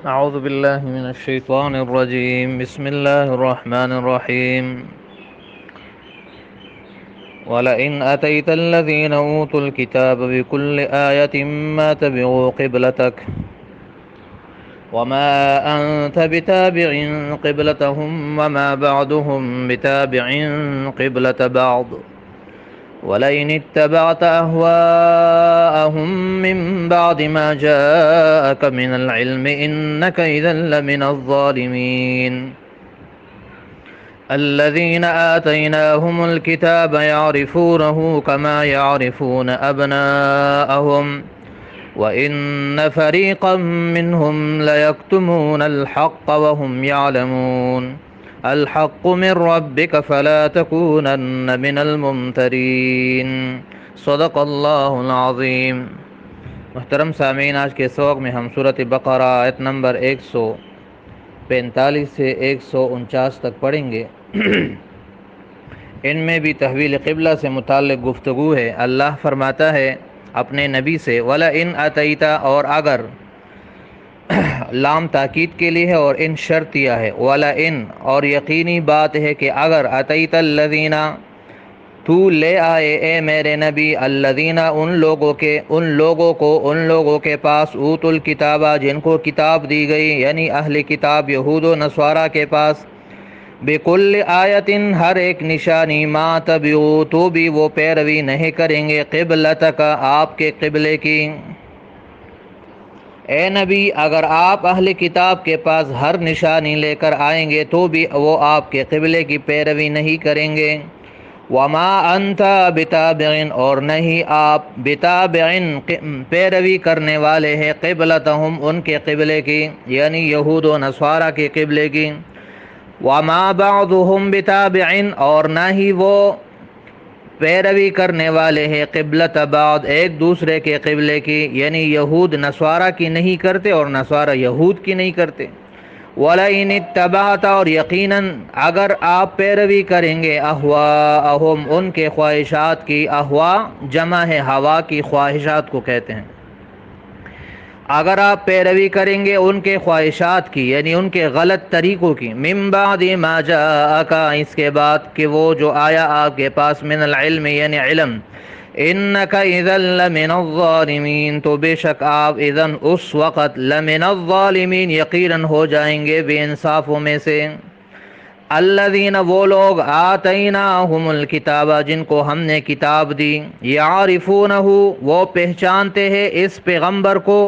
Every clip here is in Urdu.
أعوذ بالله من الشيطان الرجيم بسم الله الرحمن الرحيم ولئن أتيت الذين أوتوا الكتاب بكل آية ما تبعوا قبلتك وما أنت بتابع قبلتهم وما بعضهم بتابع قبلة بعض ولئن اتبعت أهواءهم من بعد ما جاءك من العلم إنك إذا لمن الظالمين الذين آتيناهم الكتاب يعرفونه كما يعرفون أبناءهم وإن فريقا منهم ليكتمون الحق وهم يعلمون الحق من ربك فلا تكونن من الممترين صدق اللہ العظیم۔ محترم سامعین، آج کے سبق میں ہم سورۃ بقرہ آیت نمبر 145 سے 149 تک پڑھیں گے۔ ان میں بھی تحویل قبلہ سے متعلق گفتگو ہے۔ اللہ فرماتا ہے اپنے نبی سے وَلَئِنْ أَتَيْتَ، اور اگر لام تاکید کے لیے ہے اور ان شرطیہ ہے، وَلَئِنْ، اور یقینی بات ہے کہ اگر أَتَيْتَ الَّذِينَ، تو لے آئے اے میرے نبی، الذین، ان لوگوں کے پاس، اوت الکتابہ، جن کو کتاب دی گئی، یعنی اہل کتاب یہود و نصارہ کے پاس، بکل آیت، ہر ایک نشانی، ما تبعو، تو بھی وہ پیروی نہیں کریں گے، قبلتک، آپ کے قبلے کی۔ اے نبی، اگر آپ اہل کتاب کے پاس ہر نشانی لے کر آئیں گے تو بھی وہ آپ کے قبلے کی پیروی نہیں کریں گے۔ وما انت بتابع، اور نہیں آپ بتابع، پیروی کرنے والے ہیں، قبلتہم، ان کے قبلے کی، یعنی یہود و نصارہ کے قبلے کی۔ وما بعضهم بتابع، اور نہ ہی وہ پیروی کرنے والے ہیں، قبلت بعض، ایک دوسرے کے قبلے کی، یعنی یہود نصارہ کی نہیں کرتے اور نصارہ یہود کی نہیں کرتے۔ وَلَئِنِ اتَّبَعْتَ، اور یقیناً اگر آپ پیروی کریں گے، اہواءہم، ان کے خواہشات کی، اہواء جمع ہے ہوا کی، خواہشات کو کہتے ہیں۔ اگر آپ پیروی کریں گے ان کے خواہشات کی، یعنی ان کے غلط طریقوں کی، من بعد ما جاءک، اس کے بعد کہ وہ جو آیا آپ کے پاس، من العلم، یعنی علم، انک اذا لمن الظالمین، تو بے شک آپ اذن، اس وقت، لمن الظالمین، یقیناً ہو جائیں گے بے انصافوں میں سے۔ الذین، وہ لوگ، آتیناہم الکتاب، جن کو ہم نے کتاب دی، یعرفونہ، وہ پہچانتے ہیں اس پیغمبر کو،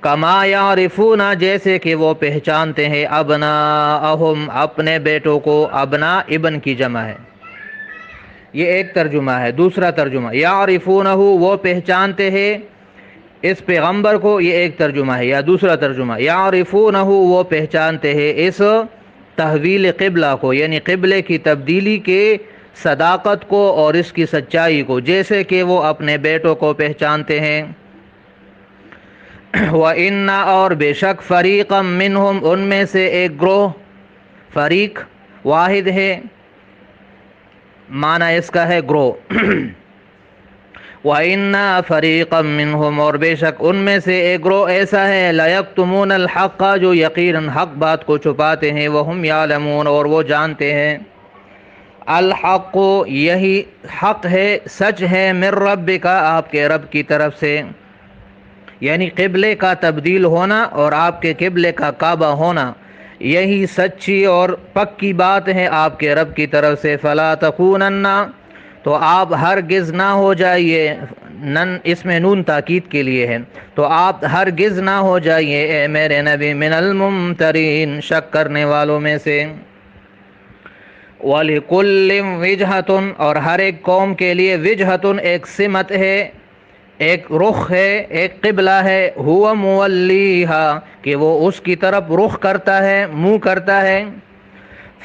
کما یعرفون، جیسے کہ وہ پہچانتے ہیں، ابناءہم، اپنے بیٹوں کو، ابنا ابن کی جمع ہے۔ یہ ایک ترجمہ ہے۔ دوسرا ترجمہ، یعرفونہ، وہ پہچانتے ہیں اس پیغمبر کو، یہ ایک ترجمہ ہے۔ یا دوسرا ترجمہ، یعرفونہ، وہ پہچانتے ہیں اس تحویل قبلہ کو، یعنی قبلے کی تبدیلی کے صداقت کو اور اس کی سچائی کو، جیسے کہ وہ اپنے بیٹوں کو پہچانتے ہیں۔ وَإِنَّ، اور بے شک، فَرِيقًا مِّنْهُمْ، ان میں سے ایک گروہ، فریق واحد ہے، معنی اس کا ہے گروہ۔ وَإِنَّ فَرِيقًا مِّنْهُمْ، اور بے شک ان میں سے ایک گروہ ایسا ہے، لَيَكْتُمُونَ الْحَقَّ، جو یقیناً حق بات کو چھپاتے ہیں، وَهُمْ يَعْلَمُونَ، اور وہ جانتے ہیں۔ الحق، یہی حق ہے، سچ ہے، من ربک، آپ کے رب کی طرف سے، یعنی قبلے کا تبدیل ہونا اور آپ کے قبلے کا کعبہ ہونا، یہی سچی اور پکی بات ہے آپ کے رب کی طرف سے۔ فلا تکونن، تو آپ ہرگز نہ ہو جائیے، نن اس میں نون تاکید کے لیے ہے، تو آپ ہرگز نہ ہو جائیے اے میرے نبی، من الممترین، شک کرنے والوں میں سے۔ وَلِكُلٍّ وِجْهَةٌ، اور ہر ایک قوم کے لیے، وجہتن، ایک سمت ہے، ایک رخ ہے، ایک قبلہ ہے، ہوا مولیہا، کہ وہ اس کی طرف رخ کرتا ہے، منہ کرتا ہے۔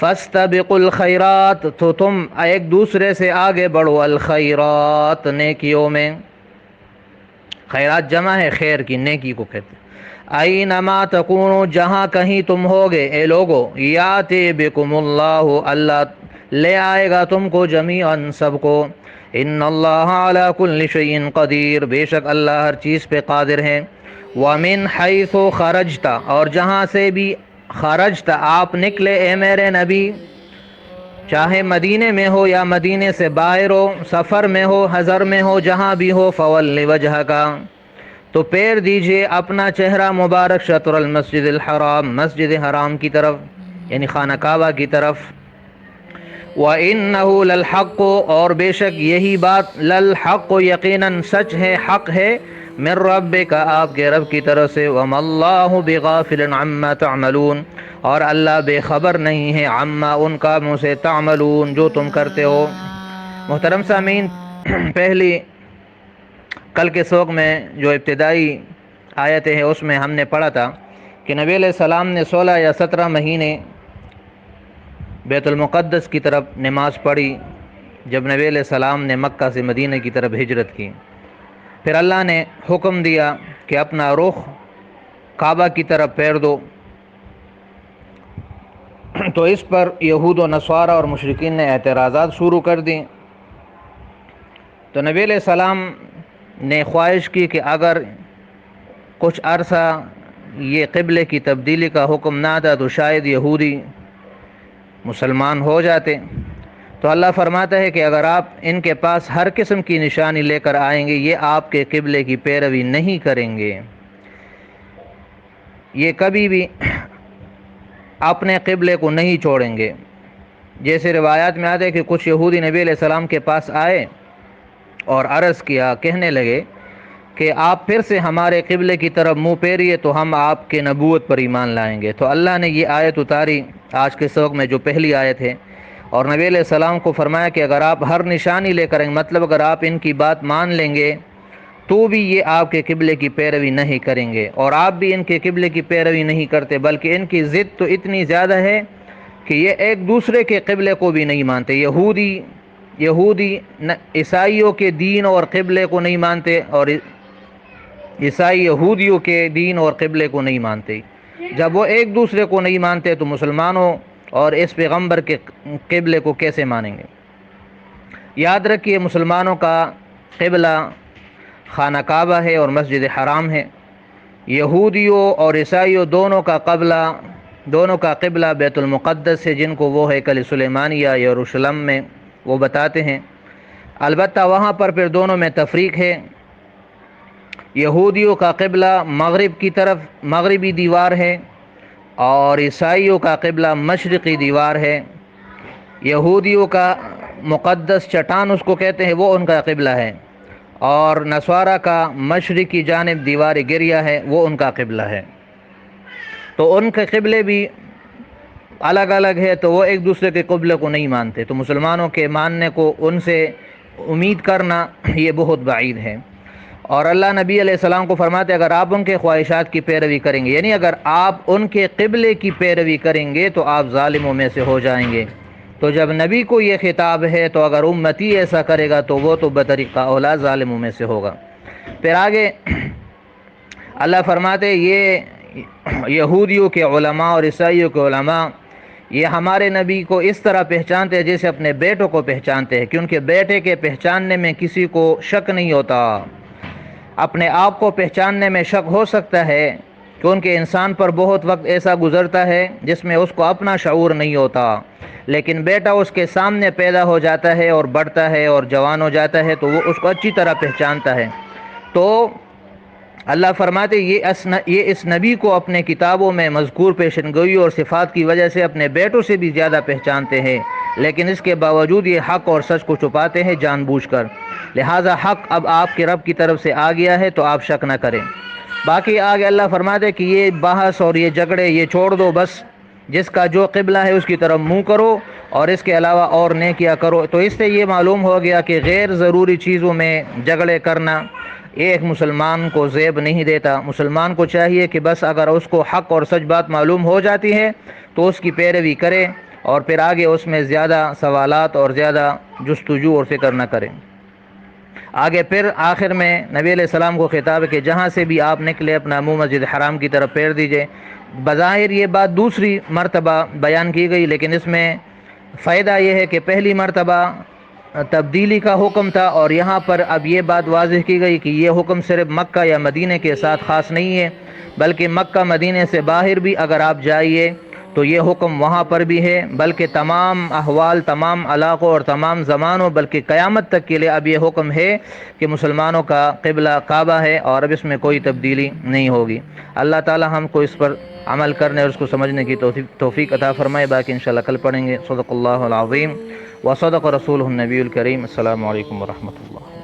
فاستبقوا الخیرات، تو تم ایک دوسرے سے آگے بڑھو، الخیرات، نیکیوں میں، خیرات جمع ہے خیر کی، نیکی کو کہتے ہیں۔ اینما تکونوا، جہاں کہیں تم ہوگے اے لوگو، یاتی بکم اللہ، اللہ لے آئے گا تم کو، جمیعاً، سب کو۔ ان اللہ علی کل شیء قدیر، بے شک اللہ ہر چیز پہ قادر ہے۔ وَمِنْ حَيْثُ خَرَجْتَ، اور جہاں سے بھی خرجت آپ نکلے اے میرے نبی، چاہے مدینے میں ہو یا مدینے سے باہر ہو، سفر میں ہو، حضر میں ہو، جہاں بھی ہو، فَوَلِّ وَجْهَكَ، تو پیر دیجئے اپنا چہرہ مبارک شطر المسجد الحرام، مسجد حرام کی طرف، یعنی خانہ کعبہ کی طرف۔ وَإِنَّهُ لَلْحَقُّ، اور بے شک یہی بات، لَلْحَقُّ یقیناً سچ ہے، حق ہے، من ربک آپ کے رب کی طرف سے، وَمَا اللَّهُ بِغَافِلٍ عَمَّا تَعْمَلُونَ، اور اللہ بے خبر نہیں ہے، عما ان کاموں سے، تعملون جو تم کرتے ہو۔ محترم سامعین، پہلی کل کے سوق میں جو ابتدائی آیتیں ہیں اس میں ہم نے پڑھا تھا کہ نبی علیہ السلام نے 16 یا 17 مہینے بیت المقدس کی طرف نماز پڑھی جب نبی علیہ السلام نے مکہ سے مدینہ کی طرف ہجرت کی۔ پھر اللہ نے حکم دیا کہ اپنا رخ کعبہ کی طرف پھیر دو، تو اس پر یہود و نصارہ اور مشرکین نے اعتراضات شروع کر دیں۔ تو نبی علیہ السلام نے خواہش کی کہ اگر کچھ عرصہ یہ قبلے کی تبدیلی کا حکم نہ آتا تو شاید یہودی مسلمان ہو جاتے۔ تو اللہ فرماتا ہے کہ اگر آپ ان کے پاس ہر قسم کی نشانی لے کر آئیں گے، یہ آپ کے قبلے کی پیروی نہیں کریں گے، یہ کبھی بھی اپنے قبلے کو نہیں چھوڑیں گے۔ جیسے روایات میں آتا ہے کہ کچھ یہودی نبی علیہ السلام کے پاس آئے اور عرض کیا، کہنے لگے کہ آپ پھر سے ہمارے قبلے کی طرف منہ پھیریے تو ہم آپ کے نبوت پر ایمان لائیں گے۔ تو اللہ نے یہ آیت اتاری آج کے سوق میں جو پہلی آیت ہے، اور نبی علیہ السلام کو فرمایا کہ اگر آپ ہر نشانی لے کریں، مطلب اگر آپ ان کی بات مان لیں گے تو بھی یہ آپ کے قبلے کی پیروی نہیں کریں گے، اور آپ بھی ان کے قبلے کی پیروی نہیں کرتے، بلکہ ان کی ضد تو اتنی زیادہ ہے کہ یہ ایک دوسرے کے قبلے کو بھی نہیں مانتے۔ یہودی عیسائیوں کے دین اور قبلے کو نہیں مانتے، اور عیسائی یہودیوں کے دین اور قبلے کو نہیں مانتے۔ جب وہ ایک دوسرے کو نہیں مانتے تو مسلمانوں اور اس پیغمبر کے قبلے کو کیسے مانیں گے؟ یاد رکھیے، مسلمانوں کا قبلہ خانہ کعبہ ہے اور مسجد حرام ہے۔ یہودیوں اور عیسائیوں دونوں کا قبلہ بیت المقدس ہے، جن کو وہ ہیکل سلیمانیہ یروشلم میں وہ بتاتے ہیں۔ البتہ وہاں پر پھر دونوں میں تفریق ہے۔ یہودیوں کا قبلہ مغرب کی طرف مغربی دیوار ہے، اور عیسائیوں کا قبلہ مشرقی دیوار ہے۔ یہودیوں کا مقدس چٹان اس کو کہتے ہیں، وہ ان کا قبلہ ہے، اور نصارہ کا مشرقی جانب دیوار گریہ ہے، وہ ان کا قبلہ ہے۔ تو ان کے قبلے بھی الگ الگ ہے، تو وہ ایک دوسرے کے قبلے کو نہیں مانتے، تو مسلمانوں کے ماننے کو ان سے امید کرنا یہ بہت بعید ہے۔ اور اللہ نبی علیہ السلام کو فرماتے اگر آپ ان کے خواہشات کی پیروی کریں گے، یعنی اگر آپ ان کے قبلے کی پیروی کریں گے تو آپ ظالموں میں سے ہو جائیں گے۔ تو جب نبی کو یہ خطاب ہے تو اگر امتی ایسا کرے گا تو وہ تو بطریقہ اولا ظالموں میں سے ہوگا۔ پھر آگے اللہ فرماتے یہ یہودیوں کے علماء اور عیسائیوں کے علماء یہ ہمارے نبی کو اس طرح پہچانتے ہیں جیسے اپنے بیٹوں کو پہچانتے ہیں، کیونکہ بیٹے کے پہچاننے میں کسی کو شک نہیں ہوتا۔ اپنے آپ کو پہچاننے میں شک ہو سکتا ہے کیونکہ انسان پر بہت وقت ایسا گزرتا ہے جس میں اس کو اپنا شعور نہیں ہوتا، لیکن بیٹا اس کے سامنے پیدا ہو جاتا ہے اور بڑھتا ہے اور جوان ہو جاتا ہے تو وہ اس کو اچھی طرح پہچانتا ہے۔ تو اللہ فرماتے یہ اس نبی کو اپنے کتابوں میں مذکور پیشن گوئی اور صفات کی وجہ سے اپنے بیٹوں سے بھی زیادہ پہچانتے ہیں، لیکن اس کے باوجود یہ حق اور سچ کو چھپاتے ہیں جان بوجھ کر۔ لہٰذا حق اب آپ کے رب کی طرف سے آ گیا ہے تو آپ شک نہ کریں۔ باقی آگے اللہ فرماتے کہ یہ بحث اور یہ جھگڑے یہ چھوڑ دو، بس جس کا جو قبلہ ہے اس کی طرف منہ کرو اور اس کے علاوہ اور نیکیاں کرو۔ تو اس سے یہ معلوم ہو گیا کہ غیر ضروری چیزوں میں جھگڑے کرنا ایک مسلمان کو زیب نہیں دیتا۔ مسلمان کو چاہیے کہ بس اگر اس کو حق اور سچ بات معلوم ہو جاتی ہے تو اس کی پیروی کرے، اور پھر آگے اس میں زیادہ سوالات اور زیادہ جستجو اور فکر نہ کریں۔ آگے پھر آخر میں نبی علیہ السلام کو خطاب ہے کہ جہاں سے بھی آپ نکلے اپنا منہ مسجد حرام کی طرف پھیر دیجئے۔ بظاہر یہ بات دوسری مرتبہ بیان کی گئی، لیکن اس میں فائدہ یہ ہے کہ پہلی مرتبہ تبدیلی کا حکم تھا، اور یہاں پر اب یہ بات واضح کی گئی کہ یہ حکم صرف مکہ یا مدینہ کے ساتھ خاص نہیں ہے، بلکہ مکہ مدینہ سے باہر بھی اگر آپ جائیے تو یہ حکم وہاں پر بھی ہے، بلکہ تمام احوال، تمام علاقوں اور تمام زمانوں، بلکہ قیامت تک کے لیے اب یہ حکم ہے کہ مسلمانوں کا قبلہ کعبہ ہے، اور اب اس میں کوئی تبدیلی نہیں ہوگی۔ اللہ تعالی ہم کو اس پر عمل کرنے اور اس کو سمجھنے کی توفیق عطا فرمائے۔ باقی انشاءاللہ کل پڑھیں گے۔ صدق اللہ العظیم وصدق رسولہ النبی الکریم۔ السلام علیکم ورحمۃ اللہ۔